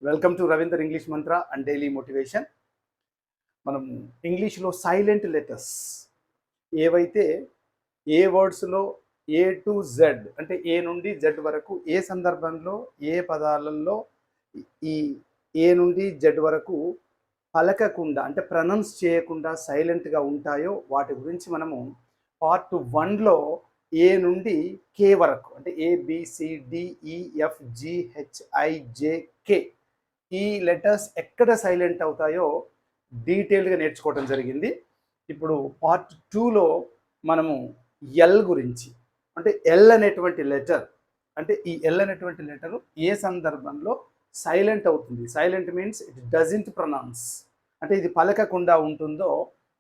Welcome to Ravinder English Mantra and daily motivation. మనం ఇంగ్లీష్లో silent letters ఏవైతే ఏ వర్డ్స్లో ఏ టు జెడ్ అంటే ఏ నుండి జెడ్ వరకు ఏ సందర్భంలో ఏ పదాలలో ఈ ఏ నుండి జెడ్ వరకు పలకకుండా అంటే ప్రొనౌన్స్ చేయకుండా సైలెంట్గా ఉంటాయో వాటి గురించి మనము పార్ట్ 1లో ఏ నుండి కే వరకు అంటే ABCDEFGHIJK ఈ లెటర్స్ ఎక్కడ సైలెంట్ అవుతాయో డీటెయిల్గా నేర్చుకోవడం జరిగింది. ఇప్పుడు పార్ట్ 2లో మనము ఎల్ గురించి అంటే ఎల్ అనేటువంటి లెటర్ అంటే ఈ ఎల్ అనేటువంటి లెటర్ ఏ సందర్భంలో సైలెంట్ అవుతుంది. Silent means it doesn't pronounce అంటే ఇది పలకకుండా ఉంటుందో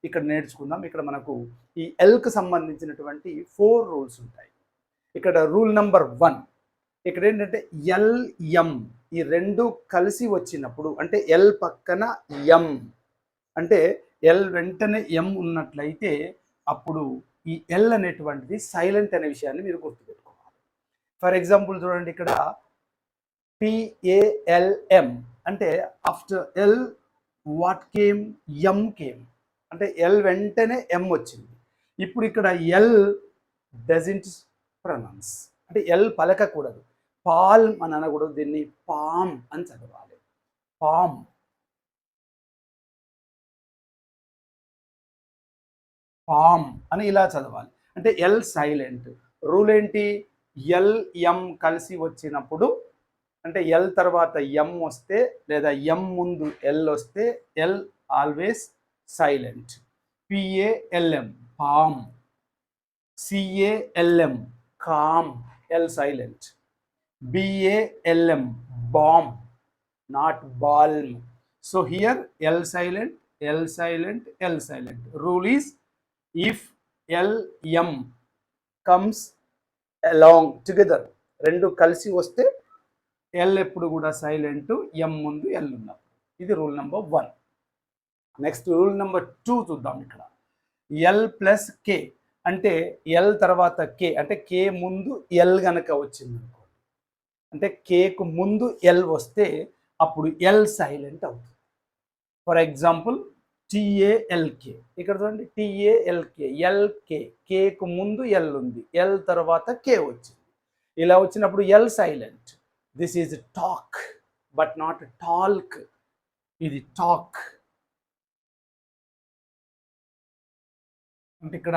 ఇక్కడ నేర్చుకుందాం. ఇక్కడ మనకు ఈ ఎల్కి సంబంధించినటువంటి 4 రూల్స్ ఉంటాయి. ఇక్కడ రూల్ నెంబర్ 1 ఇక్కడ ఏంటంటే ఎల్ఎం ఈ రెండు కలిసి వచ్చినప్పుడు అంటే ఎల్ పక్కన ఎం అంటే ఎల్ వెంటనే ఎం ఉన్నట్లయితే అప్పుడు ఈ ఎల్ అనేటువంటిది సైలెంట్ అనే విషయాన్ని మీరు గుర్తుపెట్టుకోవాలి. ఫర్ ఎగ్జాంపుల్ చూడండి, ఇక్కడ PALM అంటే after L what came M came అంటే ఎల్ వెంటనే ఎం వచ్చింది. ఇప్పుడు ఇక్కడ ఎల్ డజంట్ ప్రొనౌన్స్ అంటే ఎల్ పలకకూడదు. పాల్మ్ అని అనకూడదు, దీన్ని పామ్ అని చదవాలి. పామ్ పామ్ అని ఇలా చదవాలి. అంటే ఎల్ సైలెంట్. రూల్ ఏంటి? ఎల్ ఎం కలిసి వచ్చినప్పుడు అంటే ఎల్ తర్వాత ఎం వస్తే లేదా ఎం ముందు ఎల్ వస్తే L always silent. PALM palm, CALM com, L silent. BALM bomb, not balm. So here L silent, L silent, L silent. Rule is if LM comes along together, రెండు కలిసి వస్తే ఎల్ ఎప్పుడు కూడా సైలెంట్, ఎం ముందు L ఉన్నప్పుడు. ఇది rule number 1. Next rule number 2 చూద్దాం. ఇక్కడ ఎల్ ప్లస్ కే అంటే ఎల్ తర్వాత కే అంటే కే ముందు ఎల్ గనక వచ్చింది అంటే కేకు ముందు ఎల్ వస్తే అప్పుడు ఎల్ సైలెంట్ అవుతుంది. ఫర్ ఎగ్జాంపుల్ TALK ఇక్కడ చూడండి, TALK ఎల్కే కేకు ముందు ఎల్ ఉంది, ఎల్ తర్వాత కే వచ్చింది. ఇలా వచ్చినప్పుడు L silent. This is talk but not talc. ఇది టాక్ అంటే ఇక్కడ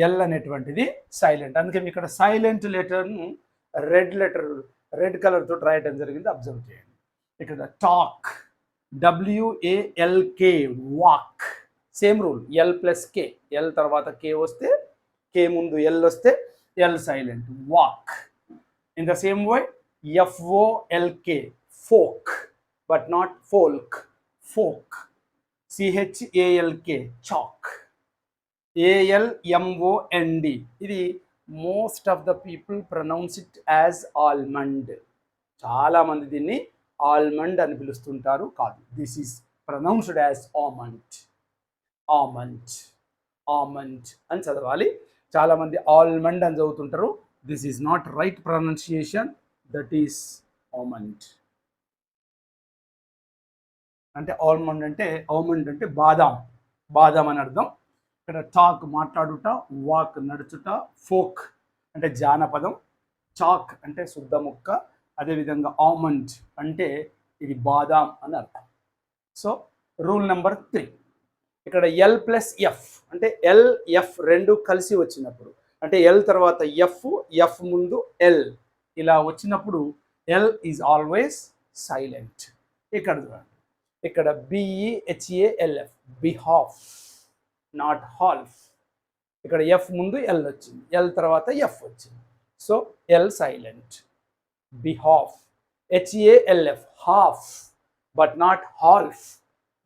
ఎల్ అనేటువంటిది సైలెంట్. అందుకే ఇక్కడ సైలెంట్ లెటర్ను రెడ్ కలర్ తోటి రాయటం జరిగింది. అబ్జర్వ్ చేయండి. ఇక్కడ talk, WALK walk. Same rule, L plus K, L తర్వాత కే వస్తే కే ముందు ఎల్ వస్తే L silent, walk. In the same way FOLK folk but not folk, folk. CHALK chalk. ALMOND ఇది most of the people pronounce it as almond. చాలామంది దీన్ని almond అని పిలుస్తుంటారు. కాదు, this is pronounced as almond. Almond almond అని చదవాలి. చాలామంది almond అని చదువుతుంటారు. This is not right pronunciation, that is almond. అంటే ఆల్మండ్ అంటే బాదాం, బాదాం అని అర్థం. ఇక్కడ టాక్ మాట్లాడుట, వాక్ నడుచుట, ఫోక్ అంటే జానపదం, చాక్ అంటే శుద్ధ ముక్క, అదేవిధంగా ఆమండ్ అంటే ఇది బాదాం అని అర్థం. సో రూల్ నెంబర్ 3 ఇక్కడ ఎల్ ప్లస్ ఎఫ్ అంటే ఎల్ ఎఫ్ రెండు కలిసి వచ్చినప్పుడు అంటే ఎల్ తర్వాత ఎఫ్ ముందు ఎల్ ఇలా వచ్చినప్పుడు ఎల్ ఈజ్ ఆల్వేస్ సైలెంట్. ఇక్కడ చూడండి, ఇక్కడ BEHALF బిహాఫ్, నాట్ హాల్ఫ్. ఇక్కడ ఎఫ్ ముందు ఎల్ వచ్చింది, ఎల్ తర్వాత ఎఫ్ వచ్చింది. So L silent. Behalf, HALF half but not half.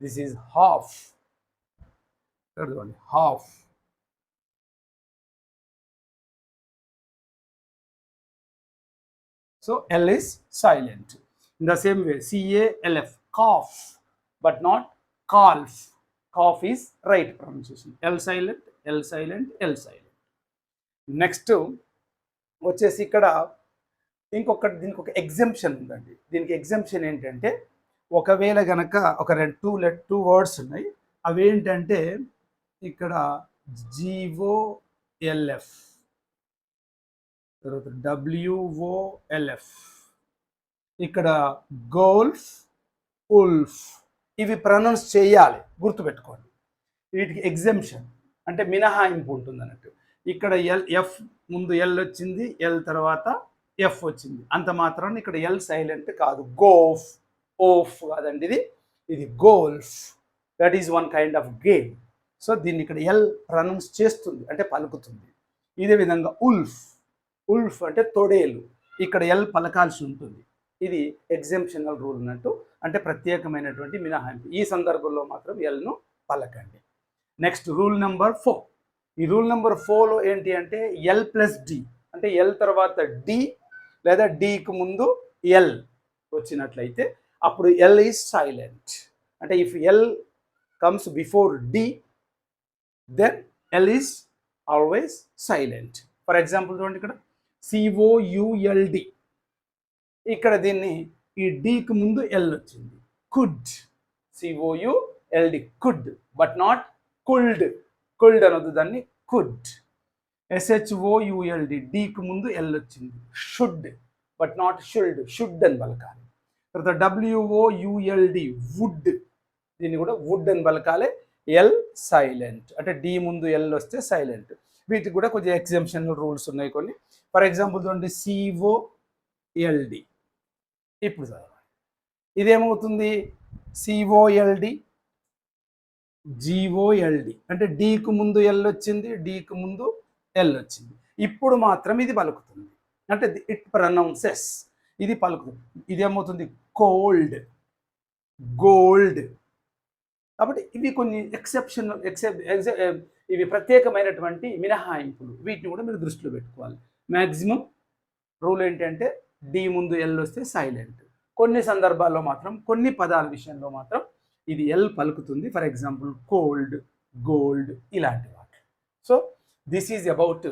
This is half. Half. So L is silent. In the same way CALF calf but not calf. Calf is right pronunciation. L silent, L silent, L silent. Next వచ్చేసి ఇక్కడ దీనికి ఒక exemption ఉందండి. దీనికి exemption ఏంటంటే ఒకవేళ గనక ఒక టూ వర్డ్స్ ఉన్నాయి, అవేంటంటే ఇక్కడ GOLF, తర్వాత WOLF, ఇక్కడ గోల్ఫ్, ఉల్ఫ్. ఇవి ప్రొనౌన్స్ చేయాలి, గుర్తుపెట్టుకోండి. వీటికి ఎగ్జెంప్షన్ అంటే మినహాయింపు ఉంటుంది అన్నట్టు. ఇక్కడ ఎఫ్ ముందు ఎల్ వచ్చింది, ఎల్ తర్వాత ఎఫ్ వచ్చింది, అంత మాత్రం ఇక్కడ ఎల్ సైలెంట్ కాదు. గోఫ్, ఓఫ్ కాదండి, ఇది golf. That is one kind of game. So దీన్ని ఇక్కడ ఎల్ ప్రొనౌన్స్ చేస్తుంది అంటే పలుకుతుంది. ఇదే విధంగా ఉల్ఫ్, ఉల్ఫ్ అంటే తొడేలు, ఇక్కడ ఎల్ పలకాల్సి ఉంటుంది. ఇది ఎగ్జెంప్షనల్ రూల్ అన్నట్టు, అంటే ప్రత్యేకమైనటువంటి మినహాయింపు. ఈ సందర్భంలో మాత్రం ఎల్ను పలకండి. Next rule number 4. ఈ రూల్ నెంబర్ 4లో ఏంటి అంటే ఎల్ ప్లస్ డి, అంటే ఎల్ తర్వాత డి లేదా డికి ముందు ఎల్ వచ్చినట్లయితే అప్పుడు ఎల్ ఈజ్ సైలెంట్. అంటే if L comes before D, then L is always silent. For example చూడండి, ఇక్కడ COULD, ఇక్కడ దీన్ని ఈ డికి ముందు ఎల్ వచ్చింది, could. COULD, could, but not could. Could అనొద్దు దాన్ని, కుడ్. SHOULD, డికి ముందు ఎల్ వచ్చింది, should, but not should. Should అని పలకాలి. తర్వాత WOULD, వుడ్, దీన్ని కూడా వుడ్ అని పలకాలి. ఎల్ సైలెంట్, అంటే డి ముందు ఎల్ వస్తే సైలెంట్. వీటికి కూడా కొంచెం ఎగ్జెంప్షన్ రూల్స్ ఉన్నాయి కొన్ని. ఫర్ ఎగ్జాంపుల్ చూడండి, COLD. ఇప్పుడు చదవాలి, ఇదేమవుతుంది COLD, GOLD, అంటే డికి ముందు ఎల్ వచ్చింది, డికి ముందు ఎల్ వచ్చింది. ఇప్పుడు మాత్రం ఇది పలుకుతుంది, అంటే ఇట్ ప్రొనౌన్సెస్, ఇది పలుకుతుంది. ఇదేమవుతుంది కోల్డ్, గోల్డ్. కాబట్టి ఇవి కొన్ని ఇవి ప్రత్యేకమైనటువంటి మినహాయింపులు. వీటిని కూడా మీరు దృష్టిలో పెట్టుకోవాలి. మ్యాక్సిమం రూల్ ఏంటంటే డి ముందు ఎల్ వస్తే సైలెంట్. కొన్ని సందర్భాల్లో మాత్రం, కొన్ని పదాల విషయంలో మాత్రం ఇది ఎల్ పలుకుతుంది. ఫర్ ఎగ్జాంపుల్ కోల్డ్, గోల్డ్, ఇలాంటి వాటి. So this is about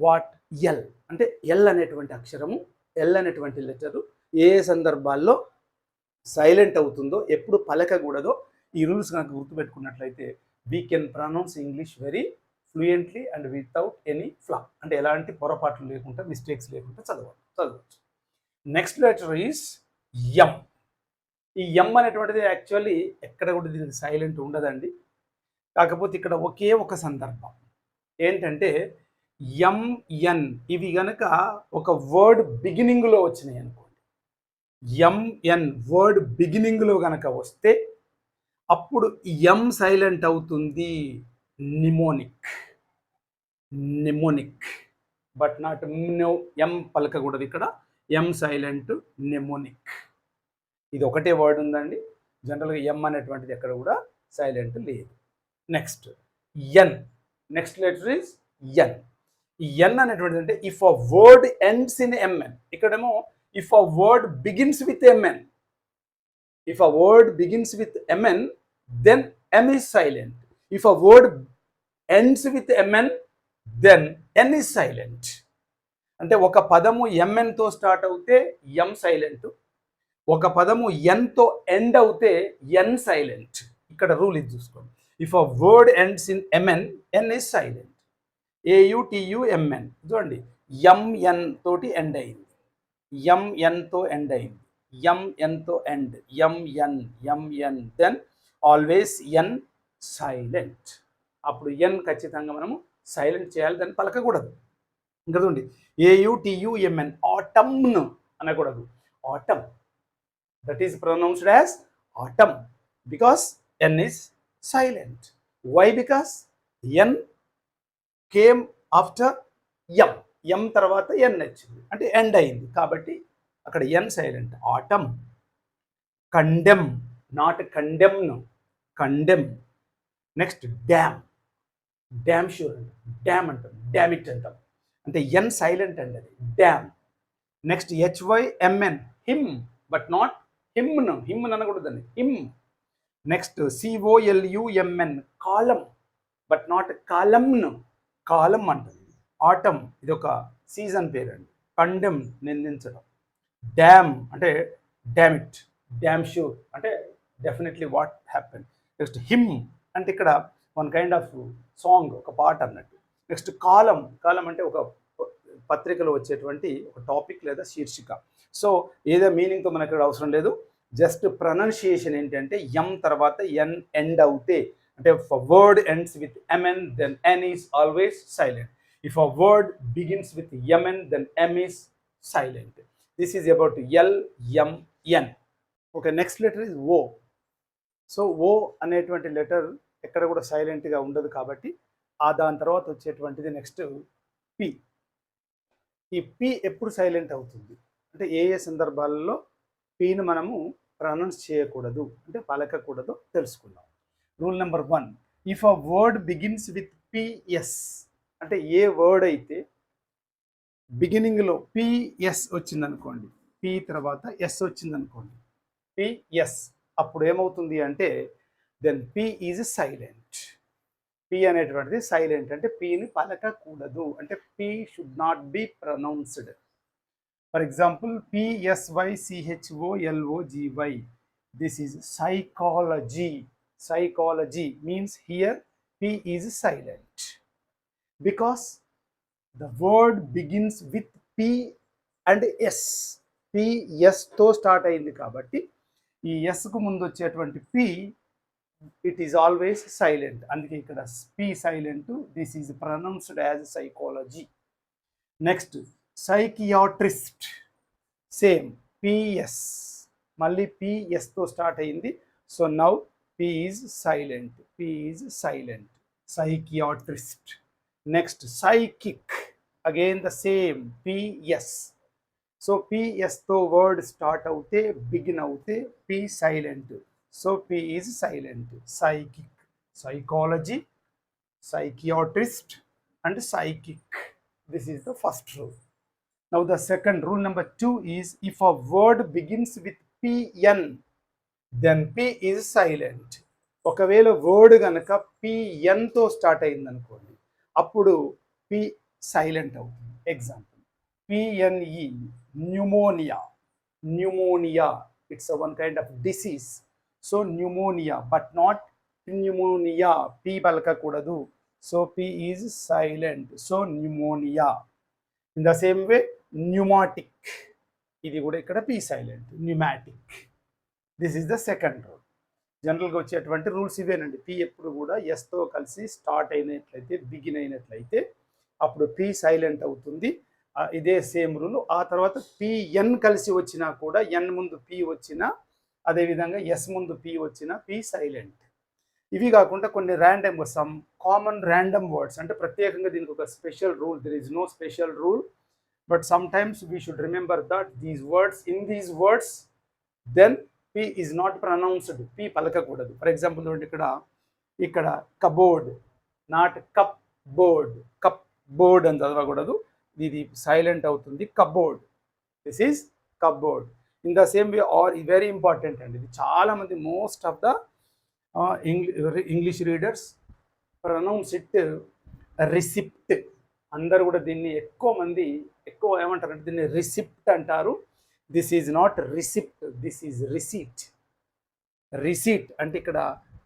what L అంటే. ఎల్ అనేటువంటి అక్షరము, ఎల్ అనేటువంటి లెటరు ఏ సందర్భాల్లో సైలెంట్ అవుతుందో, ఎప్పుడు పలకకూడదో, ఈ రూల్స్ కనుక గుర్తుపెట్టుకున్నట్లయితే we can pronounce English very fluently and without any flaw, అంటే ఎలాంటి పొరపాట్లు లేకుండా, మిస్టేక్స్ లేకుండా చదవచ్చు. Next letter is M. ఈ ఎం అనేటువంటిది యాక్చువల్లీ ఎక్కడ కూడా దీనికి సైలెంట్ ఉండదండి. కాకపోతే ఇక్కడ ఒకే ఒక సందర్భం ఏంటంటే ఎంఎన్, ఇవి గనక ఒక వర్డ్ బిగినింగ్లో వచ్చినాయి అనుకోండి, ఎంఎన్ వర్డ్ బిగినింగ్లో గనక వస్తే అప్పుడు ఎం సైలెంట్ అవుతుంది. నిమోనిక్, బట్ నాట్ ఎం పలకకూడదు ఇక్కడ. M silent, mnemonic. ఇది ఒకటే వర్డ్ ఉందండి. జనరల్గా ఎం అనేటువంటిది ఎక్కడ కూడా సైలెంట్ లేదు. Next N. Next letter is N. ఈ ఎన్ అనేటువంటిది అంటే if a word ends in MN. ఇక్కడేమో if a word begins with MN. If a word begins with mn, then m is silent. If a word ends with mn, then n is silent. అంటే ఒక పదము mn తో start అవుతే m silent, ఒక పదము n తో end అవుతే n silent. ఇక్కడ రూల్ ఇది చూసుకోండి. If a word ends in mn, n is silent. AUTUMN చూడండి, mn తోటి ఎండ్ అయింది, mn తో ఎండ్ అయింది, mn తో end, mn, then always n silent. అప్పుడు n ఖచ్చితంగా మనము సైలెంట్ చేయాలి, దాన్ని పలకకూడదు. ఇంకా చూడండి, AUTUMN, ఆటమ్ను అనకూడదు, atom. That is pronounced as atom because n is silent. Why? Because n came after m తర్వాత n వచ్చింది, అంటే ఎండ్ అయింది, కాబట్టి అక్కడ N silent. Autumn. Condemn, not కండెమ్ను, condemn. Next damn. Damn sure అండి, డ్యామ్ అంటాం, డ్యామ్ ఇట్ అంటాం, అంటే ఎన్ సైలెంట్ అండి, అది damn. Next HYMN, hymn, but not హిమ్ను, హిమ్ అనకూడదండి, hymn. Next COLUMN, column, but not కాలంను, కాలం అంటుంది. ఆటమ్, ఇది ఒక సీజన్ పేరు అండి. కండెమ్, నిందించడం. డ్యామ్ అంటే డామిట్, డ్యామ్ షూర్ అంటే definitely what happen. Next him అంటే ఇక్కడ వన్ కైండ్ ఆఫ్ సాంగ్, ఒక పాట అన్నట్టు. నెక్స్ట్ కాలం, కాలం అంటే ఒక పత్రికలో వచ్చేటువంటి ఒక టాపిక్ లేదా శీర్షిక. సో ఏదో మీనింగ్తో మనకి ఇక్కడ అవసరం లేదు, జస్ట్ ప్రొనౌన్సియేషన్ ఏంటంటే ఎం తర్వాత ఎన్ ఎండ్ అవుతే, అంటే if a word ends with mn then n is always silent. If a word begins with mn then m is silent. This is about l m n. Okay, next letter is o. So O అనేటువంటి letter ఎక్కడ కూడా సైలెంట్గా ఉండదు కాబట్టి దాని తర్వాత వచ్చేటువంటిది next P. ఈ పి ఎప్పుడు సైలెంట్ అవుతుంది అంటే ఏ ఏ సందర్భాలలో పిని మనము ప్రొనౌన్స్ చేయకూడదు అంటే పలకకూడదు తెలుసుకుందాం. Rule number 1, if a word begins with PS అంటే ఏ వర్డ్ అయితే బిగినింగ్లో పిఎస్ వచ్చిందనుకోండి, పి తర్వాత ఎస్ వచ్చిందనుకోండి, పిఎస్, అప్పుడు ఏమవుతుంది అంటే then P is silent. P అనేటువంటిది సైలెంట్ అంటే పిని పలకకూడదు, అంటే P should not be pronounced. For example PSYCHOLOGY, this is psychology. Psychology means here P is silent because the word begins with P and S. P S తో start అయింది కాబట్టి ఈ S కు ముందు వచ్చేటువంటి P it is always silent. అందుకే ఇక్కడ P silent, this is pronounced as psychology. Next psychiatrist, same PS, మళ్ళీ PS తో స్టార్ట్ అయింది. So now P is silent. P is silent. Psychiatrist. Next, psychic. Again the same. PS. So PS to word start avute, begin avute, P silent. So P is silent. Psychic, psychology, psychiatrist, and psychic. This is the first rule. Now the second rule number 2 is if a word begins with PN, then P is silent. ఒకవేళ word కనుక పిఎన్తో start అయిందనుకోండి, అప్పుడు P silent అవుతుంది. Example PNE, pneumonia. Pneumonia it's one kind of disease. So pneumonia but not pneumonia, P పలకకూడదు. So P is silent. So pneumonia. In the same way pneumatic, ఇది కూడా ఇక్కడ P silent. Pneumatic. This is the second rule. జనరల్గా వచ్చేటువంటి rules ఇవేనండి. P ఎప్పుడు కూడా ఎస్తో కలిసి స్టార్ట్ అయినట్లయితే, బిగిన్ అయినట్లయితే అప్పుడు పి సైలెంట్ అవుతుంది. ఇదే సేమ్ రూల్. ఆ తర్వాత పిఎన్ కలిసి వచ్చినా కూడా, ఎన్ ముందు పి వచ్చినా, అదేవిధంగా ఎస్ ముందు పి వచ్చినా పి సైలెంట్. ఇవి కాకుండా కొన్ని random, some common random words, అంటే ప్రత్యేకంగా దీనికి ఒక special rule. There is no special rule, but sometimes we should remember that these words, in these words then P is not pronounced. P పలకకూడదు. For example ఇక్కడ cupboard, not cup board. Cup board అని చదవకూడదు, ఇది silent అవుతుంది. Cupboard, this is cupboard. In the same way R, very important అండి, ఇది చాలామంది most of the English readers pronounce it receipt. అందరు కూడా దీన్ని ఎక్కువ ఏమంటారంటే దీన్ని రిసిప్ట్ అంటారు. This is not receipt, this is receipt. Receipt అంటే ఇక్కడ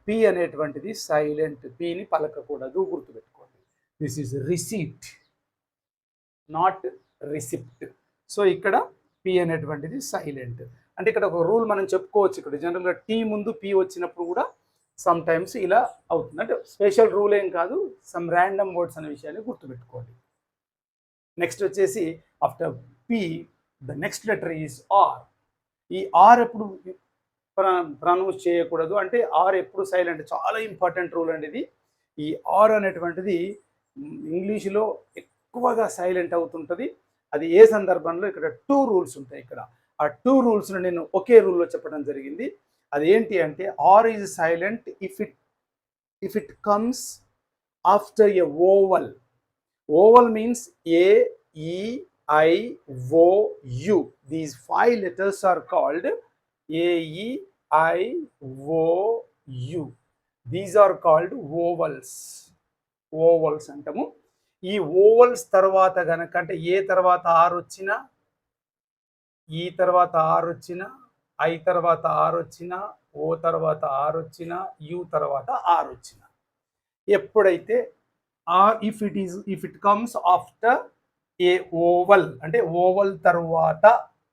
పి అనేటువంటిది సైలెంట్, పిని పలకకూడదు, గుర్తుపెట్టుకోండి. This is receipt, not receipt. So ఇక్కడ పి అనేటువంటిది సైలెంట్. అంటే ఇక్కడ ఒక రూల్ మనం చెప్పుకోవచ్చు. ఇక్కడ జనరల్గా టీ ముందు పి వచ్చినప్పుడు కూడా సమ్ టైమ్స్ ఇలా అవుతుంది. అంటే స్పెషల్ రూల్ ఏం కాదు, సమ్ ర్యాండమ్ వర్డ్స్ అనే విషయాన్ని గుర్తుపెట్టుకోండి. నెక్స్ట్ వచ్చేసి after P the next letter is R. ఈ ఆర్ ఎప్పుడు ప్రొనౌన్స్ చేయకూడదు అంటే ఆర్ ఎప్పుడు సైలెంట్. చాలా ఇంపార్టెంట్ రూల్ అండి ఇది. ఈ ఆర్ అనేటువంటిది ఇంగ్లీష్లో ఎక్కువగా సైలెంట్ అవుతుంటుంది. అది ఏ సందర్భంలో, ఇక్కడ 2 రూల్స్ ఉంటాయి. ఇక్కడ ఆ 2 రూల్స్ను నేను ఒకే రూల్లో చెప్పడం జరిగింది. అది ఏంటి అంటే R is silent if it comes after a vowel. Vowel means AEIOU. These 5 letters are called AEIOU. These are called vowels. Vowels అంటాము. ఈ ఓవల్స్ తర్వాత కనుక, అంటే ఏ తర్వాత ఆర్ వచ్చినా, ఈ తర్వాత ఆర్ వచ్చినా, ఐ తర్వాత ఆర్ వచ్చిన, ఓ తర్వాత ఆర్ వచ్చిన, యు తర్వాత ఆర్ వచ్చిన, ఎప్పుడైతే R if it comes after a vowel అంటే ఓవల్ తర్వాత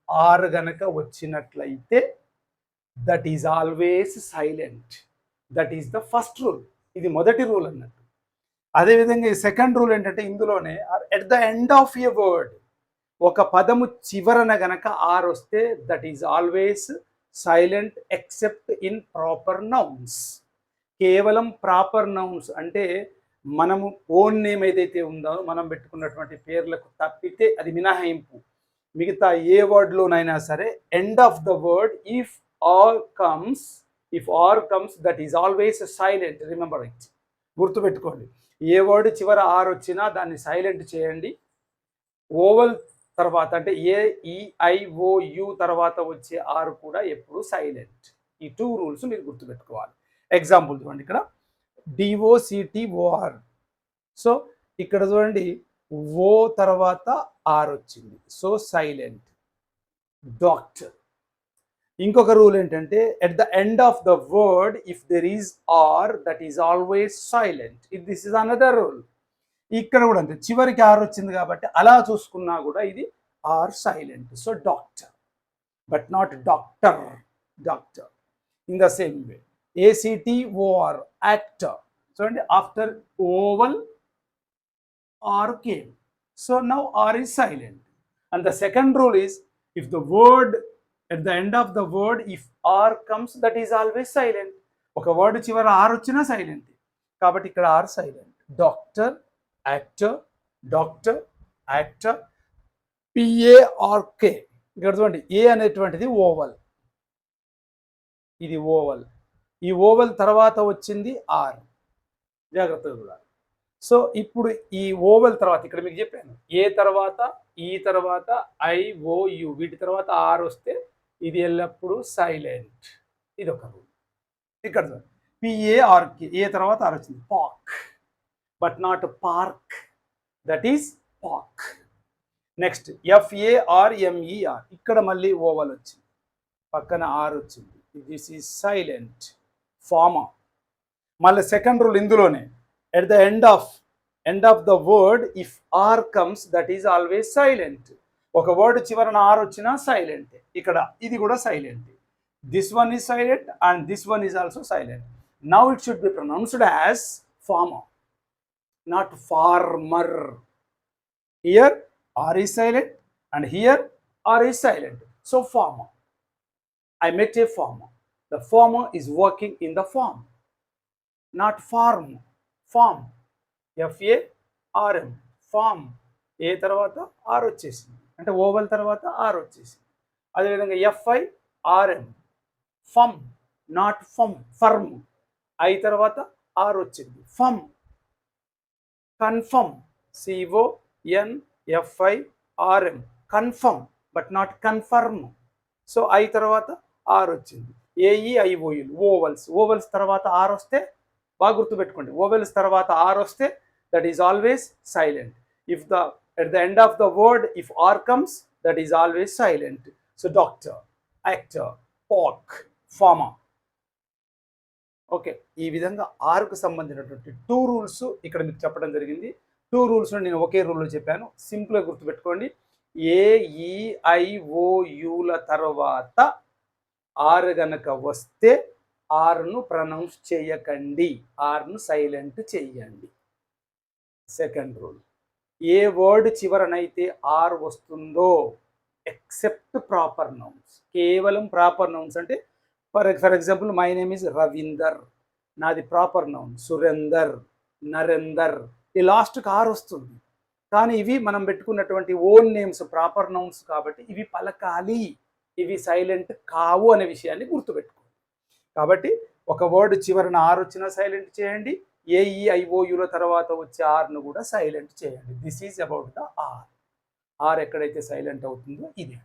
ఆర్ గనక వచ్చినట్లయితే that is always silent. That is the first rule. ఇది మొదటి రూల్ అన్నట్టు. అదేవిధంగా ఈ సెకండ్ రూల్ ఏంటంటే ఇందులోనే at the end of A word ఒక పదము చివరన గనక ఆర్ వస్తే that is always silent except in proper nouns. కేవలం ప్రాపర్ నౌన్స్ అంటే మనము ఓన్ నేమ్ ఏదైతే ఉందో మనం పెట్టుకున్నటువంటి పేర్లకు తప్పితే అది మినహాయింపు. మిగతా ఏ వర్డ్లోనైనా సరే end of the word if R comes that is always silent. Remember it, గుర్తుపెట్టుకోండి. ఏ వర్డ్ చివర ఆర్ వచ్చినా దాన్ని సైలెంట్ చేయండి. ఓవల్ తర్వాత అంటే ఏఈఐఓయు తర్వాత వచ్చే ఆర్ కూడా ఎప్పుడు సైలెంట్. ఈ 2 రూల్స్ మీరు గుర్తుపెట్టుకోవాలి. ఎగ్జాంపుల్ చూడండి, ఇక్కడ డిఓసిటిఓఆర్. సో ఇక్కడ చూడండి ఓ తర్వాత ఆర్ వచ్చింది, సో సైలెంట్. డాక్టర్. ఇంకొక రూల్ ఏంటంటే at the end of the word if there is R that is always silent. This is another rule. ఇక్కడ కూడా అంతే, చివరికి ఆర్ వచ్చింది కాబట్టి అలా చూసుకున్నా కూడా ఇది R silent. So doctor but not doctor. Doctor in the same way ACTOR actor. చూడండి after vowel R came, so now R is silent. And the second rule is if the word at the end of the word if r comes that is always silent. ఒక word చివర R వచ్చినా silent కాబట్టి ఇక్కడ R silent. Doctor, actor, doctor, actor, PARK. ఇక్కడ చూడండి ఏ అనేటువంటిది oval, ఇది oval. ఈ ఓవల్ తర్వాత వచ్చింది ఆర్, జాగ్రత్తగా చూడాలి. సో ఇప్పుడు ఈ ఓవల్ తర్వాత ఇక్కడ మీకు చెప్పాను ఏ తర్వాత ఈ తర్వాత IOU వీటి తర్వాత ఆర్ వస్తే ఇది ఎల్లప్పుడూ సైలెంట్. ఇది ఒక రూల్. ఇక్కడ PARK ఏ తర్వాత ఆర్ వచ్చింది, park but not park, that is park. Next FARMER, ఇక్కడ మళ్ళీ ఓవల్ వచ్చింది, పక్కన ఆర్ వచ్చింది, దిస్ ఈజ్ సైలెంట్. ఫార్మా. మళ్ళీ సెకండ్ రూల్ ఇందులోనే at the end of the word if R comes that is always silent. ఒక word చివరన R వచ్చినా సైలెంట్. ఇక్కడ ఇది కూడా silent. This one is silent and this one is also silent. Now it should be pronounced as farmer, not farmer. Here R is silent and here R is silent. So farmer. I met a farmer. The farmer is working in the farm, not farm. Farm, FARM, farm. ఏ తర్వాత are వచ్చేసింది అంటే vowel తర్వాత are వచ్చేసింది. అదేవిధంగా FIRM, firm, not firm, firm. I తర్వాత R వచ్చింది, firm. Confirm, CONFIRM, confirm but not confirm. So I తర్వాత R వచ్చింది. AEIOU ఓవల్స్ తర్వాత ఆర్ వస్తే బాగా గుర్తుపెట్టుకోండి, ఓవెల్స్ తర్వాత ఆర్ వస్తే that is always silent. If the at the end of the word if R comes that is always silent. So doctor, actor, park, farmer. Okay, ఈ విధంగా arc సంబంధించినటువంటి 2 rules ఇక్కడ మీకు చెప్పడం జరిగింది. 2 రూల్స్ నేను ఒకే రూల్లో చెప్పాను, సింపుల్గా గుర్తుపెట్టుకోండి. AEIOUల తర్వాత ఆర్ గనక వస్తే ఆర్ను ప్రొనౌన్స్ చేయకండి, ఆర్ను సైలెంట్ చేయండి. సెకండ్ రూల్, ఏ వర్డ్ చివరనైతే ఆర్ వస్తుందో ఎక్సెప్ట్ ప్రాపర్ నౌన్స్, కేవలం ప్రాపర్ నౌన్స్ అంటే for example my name is Ravinder, నాది ప్రాపర్ నౌన్. సురేందర్, నరేందర్, ఈ లాస్ట్కి ఆర్ వస్తుంది. కానీ ఇవి మనం పెట్టుకున్నటువంటి ఓన్ నేమ్స్ ప్రాపర్ నౌన్స్ కాబట్టి ఇవి పలకాలి, ఇవి సైలెంట్ కావు అనే విషయాన్ని గుర్తుపెట్టుకోండి. కాబట్టి ఒక వర్డ్ చివరన ఆర్ వచ్చినా సైలెంట్ చేయండి, AEIOUల తర్వాత వచ్చే ఆర్ను కూడా సైలెంట్ చేయండి. This is about the R. R ఎక్కడైతే సైలెంట్ అవుతుందో ఇది.